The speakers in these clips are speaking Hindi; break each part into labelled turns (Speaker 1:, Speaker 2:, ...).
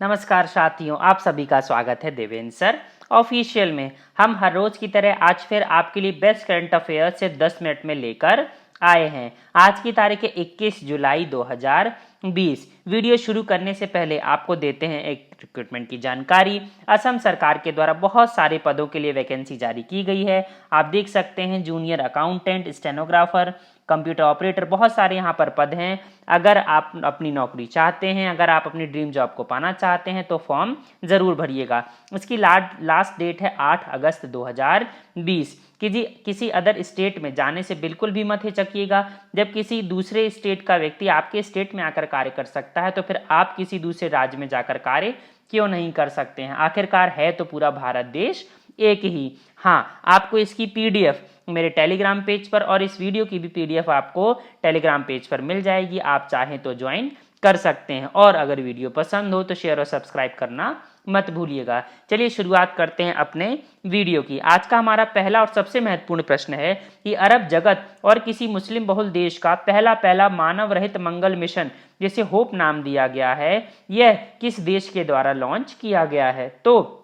Speaker 1: नमस्कार साथियों, आप सभी का स्वागत है देवेंद्र सर ऑफिशियल में। हम हर रोज की तरह आज फिर आपके लिए बेस्ट करंट अफेयर से 10 मिनट में लेकर आए हैं। आज की तारीख है 21 जुलाई 2020। वीडियो शुरू करने से पहले आपको देते हैं एक रिक्रूटमेंट की जानकारी। असम सरकार के द्वारा बहुत सारे पदों के लिए वैकेंसी जारी की गई है। आप देख सकते हैं junior accountant, stenographer, computer operator, बहुत सारे यहाँ पर पद हैं। अगर आप अपनी नौकरी चाहते हैं, अगर आप अपनी ड्रीम जॉब को पाना चाहते हैं तो फॉर्म ज़रूर भरिएगा। इसकी लास्ट डेट है 8 अगस्त 2020। किसी अदर स्टेट में जाने से बिल्कुल भी मत हिचकिएगा। जब किसी दूसरे स्टेट का व्यक्ति आपके स्टेट में आकर कार्य कर सकता है तो फिर आप किसी दूसरे राज्य में जाकर कार्य क्यों नहीं कर सकते हैं। आखिरकार है तो पूरा भारत देश एक ही। हाँ, आपको इसकी पीडीएफ मेरे टेलीग्राम पेज पर और इस वीडियो की भी पीडीएफ आपको टेलीग्राम पेज पर मिल जाएगी। आप चाहें तो ज्वाइन कर सकते हैं। और अगर वीडियो पसंद हो तो शेयर और सब्सक्राइब करना मत भूलिएगा। चलिए शुरुआत करते हैं अपने वीडियो की। आज का हमारा पहला और सबसे महत्वपूर्ण प्रश्न है कि अरब जगत और किसी मुस्लिम बहुल देश का पहला मानव रहित मंगल मिशन, जिसे होप नाम दिया गया है, यह किस देश के द्वारा लॉन्च किया गया है। तो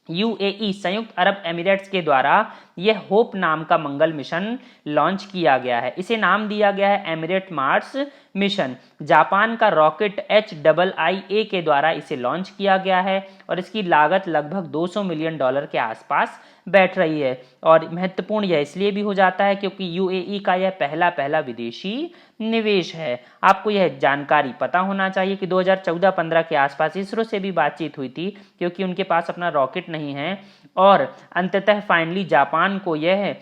Speaker 1: यूएई संयुक्त अरब एमिरेट्स के द्वारा यह होप नाम का मंगल मिशन लॉन्च किया गया है। इसे नाम दिया गया है एमिरेट मार्स मिशन। जापान का रॉकेट HIIA के द्वारा इसे लॉन्च किया गया है और इसकी लागत लगभग 200 मिलियन डॉलर के आसपास बैठ रही है। और महत्वपूर्ण यह इसलिए भी हो जाता है क्योंकि यूएई का यह पहला विदेशी निवेश है। आपको यह जानकारी पता होना चाहिए कि 2014-15 के आसपास इसरो से भी बातचीत हुई थी, क्योंकि उनके पास अपना रॉकेट नहीं है और अंततः फाइनली जापान को यह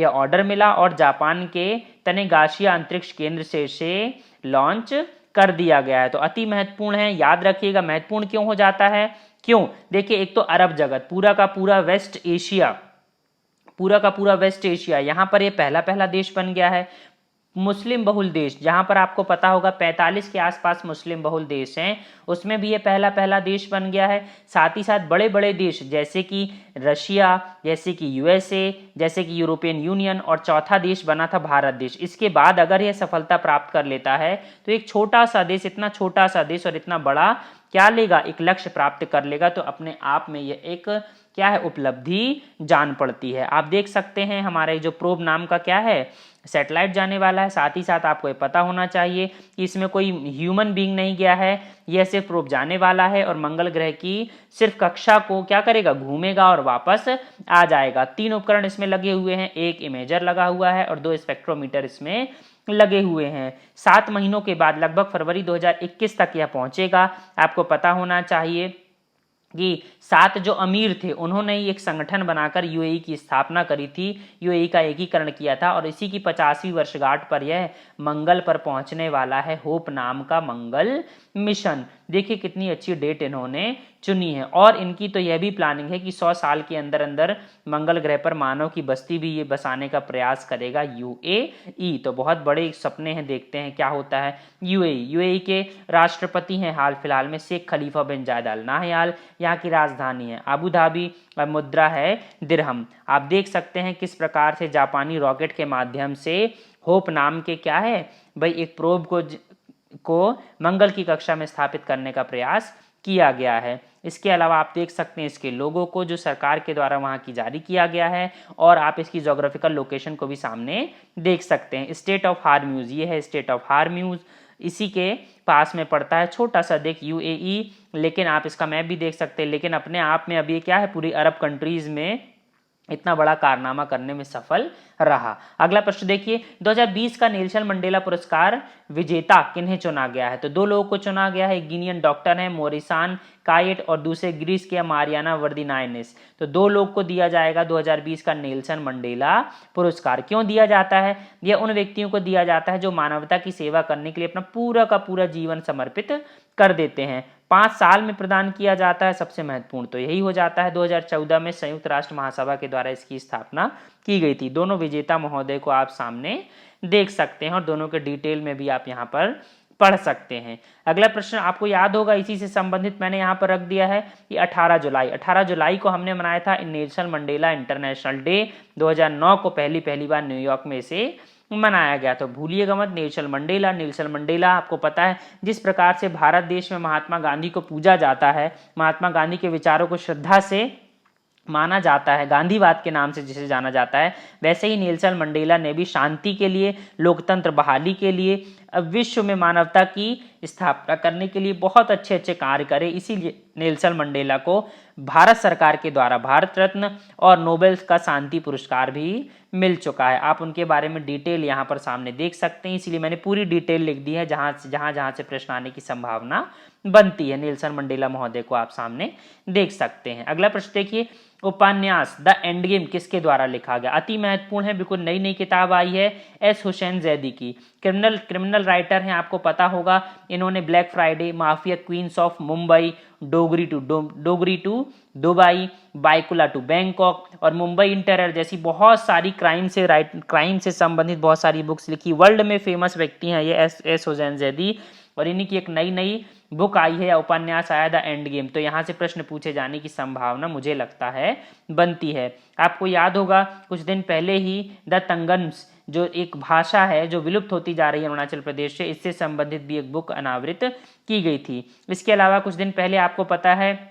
Speaker 1: ऑर्डर मिला और जापान के तनेगाशिया अंतरिक्ष केंद्र से लॉन्च कर दिया गया है। तो अति महत्वपूर्ण है, याद रखिएगा। महत्वपूर्ण क्यों हो जाता है? क्यों? देखिए, एक तो अरब जगत, पूरा का पूरा वेस्ट एशिया, यहां पर यह पहला देश बन गया है। मुस्लिम बहुल देश, जहां पर आपको पता होगा 45 के आसपास मुस्लिम बहुल देश हैं, उसमें भी ये पहला देश बन गया है। साथ ही साथ बड़े बड़े देश जैसे कि रशिया, जैसे कि यूएसए, जैसे कि यूरोपियन यूनियन, और चौथा देश बना था भारत देश। इसके बाद अगर यह सफलता प्राप्त कर लेता है तो एक छोटा सा देश, इतना छोटा सा देश और इतना बड़ा क्या लेगा, एक लक्ष्य प्राप्त कर लेगा। तो अपने आप में यह एक क्या है, उपलब्धि जान पड़ती है। आप देख सकते हैं हमारे जो प्रोब नाम का क्या है, सैटेलाइट जाने वाला है। साथ ही साथ आपको ये पता होना चाहिए कि इसमें कोई ह्यूमन बीइंग नहीं गया है, यह सिर्फ प्रोब जाने वाला है और मंगल ग्रह की सिर्फ कक्षा को क्या करेगा, घूमेगा और वापस आ जाएगा। 3 उपकरण इसमें लगे हुए हैं, एक इमेजर लगा हुआ है और 2 स्पेक्ट्रोमीटर इसमें लगे हुए हैं। 7 महीनों के बाद लगभग फरवरी 2021 तक यह पहुंचेगा। आपको पता होना चाहिए कि 7 जो अमीर थे उन्होंने ही एक संगठन बनाकर यूएई की स्थापना करी थी, यूएई का एकीकरण किया था और इसी की 50वीं वर्षगांठ पर यह मंगल पर पहुंचने वाला है, होप नाम का मंगल मिशन। देखिए कितनी अच्छी डेट इन्होंने चुनी है। और इनकी तो यह भी प्लानिंग है कि 100 साल के अंदर अंदर मंगल ग्रह पर मानव की बस्ती भी ये बसाने का प्रयास करेगा यूएई। तो बहुत बड़े सपने हैं, देखते हैं क्या होता है। यूएई के राष्ट्रपति हैं हाल फिलहाल में शेख खलीफा बिन जायद अल नाहयान। यहाँ की राजधानी है अबू धाबी और मुद्रा है दिरहम। आप देख सकते हैं किस प्रकार से जापानी रॉकेट के माध्यम से होप नाम के क्या है भाई, एक प्रोब को मंगल की कक्षा में स्थापित करने का प्रयास किया गया है। इसके अलावा आप देख सकते हैं इसके लोगों को जो सरकार के द्वारा वहां की जारी किया गया है और आप इसकी जोग्राफिकल लोकेशन को भी सामने देख सकते हैं। स्टेट ऑफ हार्म्यूज, ये है स्टेट ऑफ हार्म्यूज, इसी के पास में पड़ता है। छोटा सा देख यूएई, लेकिन आप इसका मैप भी देख सकते हैं। लेकिन अपने आप में अभी क्या है, पूरी अरब कंट्रीज में इतना बड़ा कारनामा करने में सफल रहा। अगला प्रश्न देखिए, 2020 का नेल्सन मंडेला पुरस्कार विजेता किन्हें चुना गया है। तो 2 लोगों को चुना गया है। एक गिनियन डॉक्टर है मोरिसान कायेट और दूसरे ग्रीस के मारियाना वर्दिनाइनिस। तो 2 लोग को दिया जाएगा 2020 का नेल्सन मंडेला पुरस्कार। क्यों दिया जाता है? यह उन व्यक्तियों को दिया जाता है जो मानवता की सेवा करने के लिए अपना पूरा का पूरा जीवन समर्पित कर देते हैं। 5 साल में प्रदान किया जाता है। सबसे महत्वपूर्ण तो यही हो जाता है। 2014 में संयुक्त राष्ट्र महासभा के द्वारा इसकी स्थापना की गई थी। दोनों विजेता महोदय को आप सामने देख सकते हैं और दोनों के डिटेल में भी आप यहाँ पर पढ़ सकते हैं। अगला प्रश्न आपको याद होगा, इसी से संबंधित मैंने यहाँ पर रख दिया है कि 18 जुलाई को हमने मनाया था नेल्सन मंडेला इंटरनेशनल डे। 2009 को पहली बार न्यूयॉर्क में इसे मनाया गया। तो भूलिएगा मत, नेल्सन मंडेला आपको पता है जिस प्रकार से भारत देश में महात्मा गांधी को पूजा जाता है, महात्मा गांधी के विचारों को श्रद्धा से माना जाता है, गांधीवाद के नाम से जिसे जाना जाता है, वैसे ही नेल्सन मंडेला ने भी शांति के लिए, लोकतंत्र बहाली के लिए, विश्व में मानवता की स्थापना करने के लिए बहुत अच्छे अच्छे कार्य करे। इसीलिए नेल्सन मंडेला को भारत सरकार के द्वारा भारत रत्न और नोबेल का शांति पुरस्कार भी मिल चुका है। आप उनके बारे में डिटेल यहाँ पर सामने देख सकते हैं, इसलिए मैंने पूरी डिटेल लिख दी है जहाँ से प्रश्न आने की संभावना बनती है। नेल्सन मंडेला महोदय को आप सामने देख सकते हैं। अगला प्रश्न देखिए, उपन्यास द एंड गेम किसके द्वारा लिखा गया? अति महत्वपूर्ण है, बिल्कुल नई नई किताब आई है, एस हुसैन जैदी की। क्रिमिनल राइटर हैं, आपको पता होगा, इन्होंने black Friday, mafia, queens of Mumbai, Dongri to Dubai, Byculla to Bangkok और मुंबई इंटरर जैसी बहुत सारी क्राइम से संबंधित बहुत सारी बुक्स लिखी। वर्ल्ड में फेमस व्यक्ति हैं ये एस हुसैन जैदी, और इन्हीं की एक नई बुक आई है या उपन्यास आया द एंड गेम। तो यहाँ से प्रश्न पूछे जाने की संभावना मुझे लगता है बनती है। आपको याद होगा कुछ दिन पहले ही द तंगन्स जो एक भाषा है जो विलुप्त होती जा रही है अरुणाचल प्रदेश से, इससे संबंधित भी एक बुक अनावृत की गई थी। इसके अलावा कुछ दिन पहले आपको पता है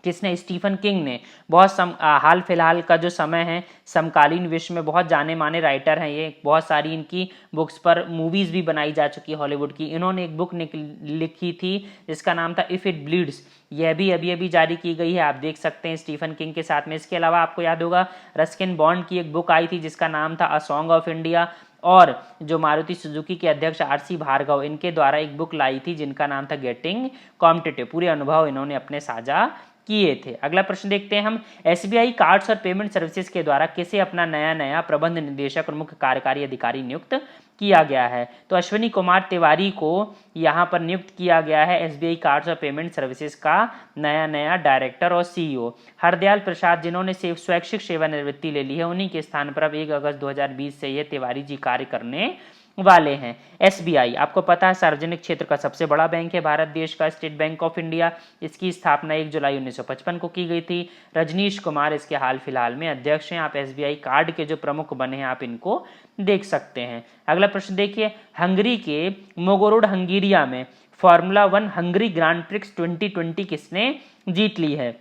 Speaker 1: किसने, स्टीफन किंग ने, बहुत हाल फिलहाल का जो समय है समकालीन विश्व में बहुत जाने माने राइटर हैं ये, बहुत सारी इनकी बुक्स पर मूवीज भी बनाई जा चुकी है हॉलीवुड की। इन्होंने एक बुक लिखी थी जिसका नाम था इफ इट ब्लीड्स, यह भी अभी जारी की गई है, आप देख सकते हैं स्टीफन किंग के साथ में। इसके अलावा आपको याद होगा रस्किन बॉन्ड की एक बुक आई थी जिसका नाम था अ सॉन्ग ऑफ इंडिया, और जो मारुति सुजुकी के अध्यक्ष आरसी भार्गव, इनके द्वारा एक बुक लाई थी जिनका नाम था गेटिंग कॉम्पिटिटिव। पूरे अनुभव इन्होंने अपने साझा किए थे। अगला प्रश्न देखते हैं हम, एसबीआई कार्ड्स और पेमेंट सर्विसेज के द्वारा किसे अपना नया प्रबंध निदेशक और मुख्य कार्यकारी अधिकारी नियुक्त किया गया है? तो अश्विनी कुमार तिवारी को यहाँ पर नियुक्त किया गया है एसबीआई कार्ड्स और पेमेंट सर्विसेज का नया डायरेक्टर और सीईओ। हरदयाल प्रसाद जिन्होंने स्वैच्छिक सेवानिवृत्ति ले ली है, उन्हीं के स्थान पर अब 1 अगस्त 2020 से ये तिवारी जी कार्य करने वाले हैं। एसबीआई आपको पता है सार्वजनिक क्षेत्र का सबसे बड़ा बैंक है भारत देश का, स्टेट बैंक ऑफ इंडिया। इसकी स्थापना 1 जुलाई 1955 को की गई थी। रजनीश कुमार इसके हाल फिलहाल में अध्यक्ष हैं। आप एसबीआई कार्ड के जो प्रमुख बने हैं आप इनको देख सकते हैं। अगला प्रश्न देखिए, हंगरी के मोगोरोड हंगेरिया में फॉर्मूला 1 हंगरी ग्रांड प्रिक्स 2020 किसने जीत ली है?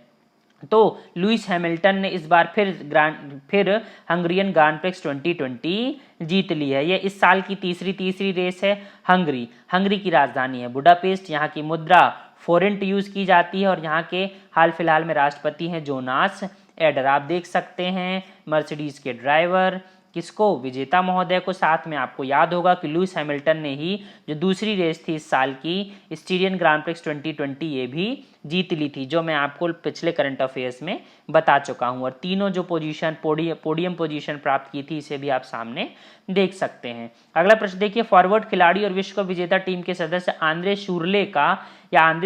Speaker 1: तो लुइस हैमिल्टन ने इस बार फिर हंगरियन ग्रांड प्रिक्स 2020 जीत ली है। ये इस साल की तीसरी रेस है। हंगरी की राजधानी है बुडापेस्ट, यहाँ की मुद्रा फोरेंट यूज की जाती है और यहाँ के हाल फिलहाल में राष्ट्रपति हैं जोनास एडर। आप देख सकते हैं मर्सिडीज के ड्राइवर किसको, विजेता महोदय को। साथ में आपको याद होगा कि लुइस हैमिल्टन ने ही जो दूसरी रेस थी इस साल की स्टीरियन ग्रांड प्रिक्स 2020 ये भी जीत ली थी, जो मैं आपको पिछले करंट अफेयर्स में बता चुका हूं। और तीनों जो पोडियम पोजीशन प्राप्त की थी इसे भी आप सामने देख सकते हैं। अगला प्रश्न देखिए, फॉरवर्ड खिलाड़ी और विश्व कप विजेता टीम के सदस्य आंद्रे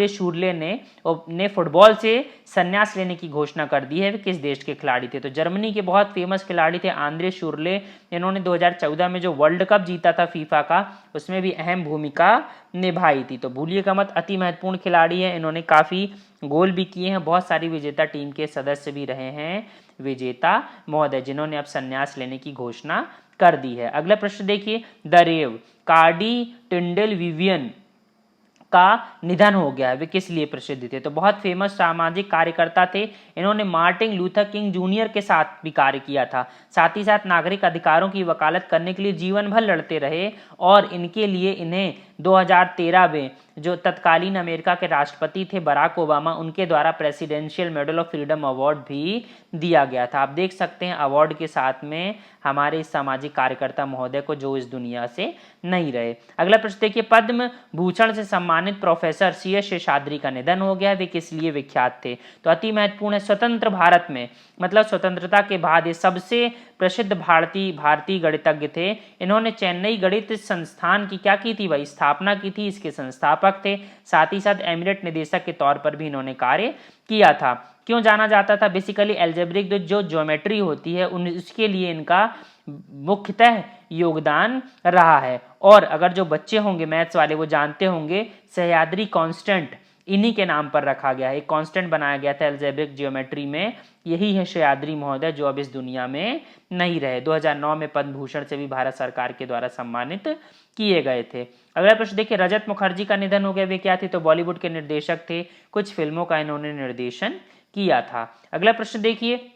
Speaker 1: शूरले ने फुटबॉल से संन्यास लेने की घोषणा कर दी है। वे किस देश के खिलाड़ी थे? तो जर्मनी के बहुत फेमस खिलाड़ी थे आंद्रे शूरले। इन्होंने 2014 में जो वर्ल्ड कप जीता था फीफा का, उसमें भी अहम भूमिका निभाई थी। तो भूलिएगा मत, अति महत्वपूर्ण खिलाड़ी है। इन्होंने काफी गोल भी किए हैं, बहुत सारी विजेता टीम के सदस्य भी रहे हैं विजेता महोदय, जिन्होंने अब संन्यास लेने की घोषणा कर दी है। अगला प्रश्न देखिए, द रेव कार्डी टिंडल विवियन का निधन हो गया है। वे किस लिए प्रसिद्ध थे? तो बहुत फेमस सामाजिक कार्यकर्ता थे। इन्होंने मार्टिन लूथर किंग जूनियर के साथ भी कार्य किया था। साथ ही साथ नागरिक अधिकारों की वकालत करने के लिए जीवन भर लड़ते रहे और इनके लिए इन्हें 2013 में जो तत्कालीन अमेरिका के राष्ट्रपति थे बराक ओबामा, उनके द्वारा presidential medal of freedom award भी दिया गया था। आप देख सकते हैं अवार्ड के साथ में हमारे इस सामाजिक कार्यकर्ता महोदय को जो इस दुनिया से नहीं रहे। अगला प्रश्न देखिए, पद्म भूषण से सम्मानित प्रोफेसर CS शेषाद्री का निधन हो गया। वे किस लिए विख्यात थे? तो अति महत्वपूर्ण है, स्वतंत्र भारत में मतलब स्वतंत्रता के बाद ये सबसे प्रसिद्ध भारतीय गणितज्ञ थे। इन्होंने चेन्नई गणित संस्थान की क्या की थी भाई? स्थापना की थी। इसके संस्थापक थे। साथ ही साथ एमिरेट निदेशक के तौर पर भी इन्होंने कार्य किया था। क्यों जाना जाता था? बेसिकली एल्जेब्रिक जो ज्योमेट्री होती है उसके लिए इनका मुख्यतः योगदान रहा है। और अगर जो बच्चे होंगे मैथ्स वाले वो जानते होंगे सह्याद्री कांस्टेंट इन्हीं के नाम पर रखा गया है। एक कांस्टेंट बनाया गया था एल्जेब्रिक ज्योमेट्री में, यही है सह्याद्री महोदय जो अब इस दुनिया में नहीं रहे। 2009 में पद्म भूषण से भी भारत सरकार के द्वारा सम्मानित किए गए थे। अगला प्रश्न देखिए, रजत मुखर्जी का निधन हो गया, वे क्या थे? तो बॉलीवुड के निर्देशक थे, कुछ फिल्मों का इन्होंने निर्देशन किया था। अगला प्रश्न देखिए,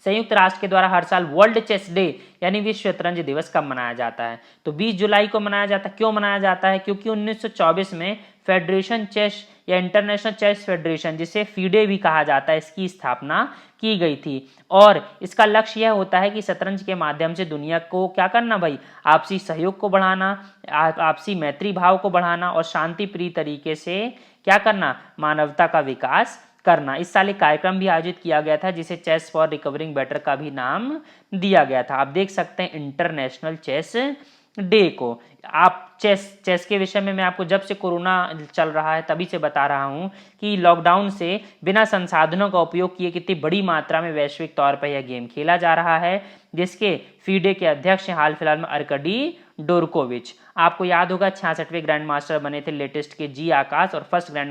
Speaker 1: संयुक्त राष्ट्र के द्वारा हर साल वर्ल्ड चेस डे यानी विश्व शतरंज दिवस कब मनाया जाता है? तो 20 जुलाई को मनाया जाता है। क्यों मनाया जाता है? क्योंकि 1924 में फेडरेशन चेस या इंटरनेशनल चेस फेडरेशन, जिसे फीडे भी कहा जाता है, इसकी स्थापना की गई थी। और इसका लक्ष्य यह होता है कि शतरंज के माध्यम से दुनिया को क्या करना भाई? आपसी सहयोग को बढ़ाना, आपसी मैत्री भाव को बढ़ाना और शांति प्रिय तरीके से क्या करना? मानवता का विकास करना। इस साल एक कार्यक्रम भी आयोजित किया गया था जिसे चेस फॉर रिकवरिंग बेटर का भी नाम दिया गया था। आप देख सकते हैं इंटरनेशनल चेस डे को। आप चेस के विषय में मैं आपको जब से कोरोना चल रहा है तभी से बता रहा हूं कि लॉकडाउन से बिना संसाधनों का उपयोग किए कितनी बड़ी मात्रा में वैश्विक तौर पर यह गेम खेला जा रहा है, जिसके फीडे के अध्यक्ष हाल फिलहाल में अर्कडी डोरकोविच। आपको याद होगा 66वें ग्रैंड मास्टर बने थे लेटेस्ट के जी आकाश, और फर्स्ट ग्रैंड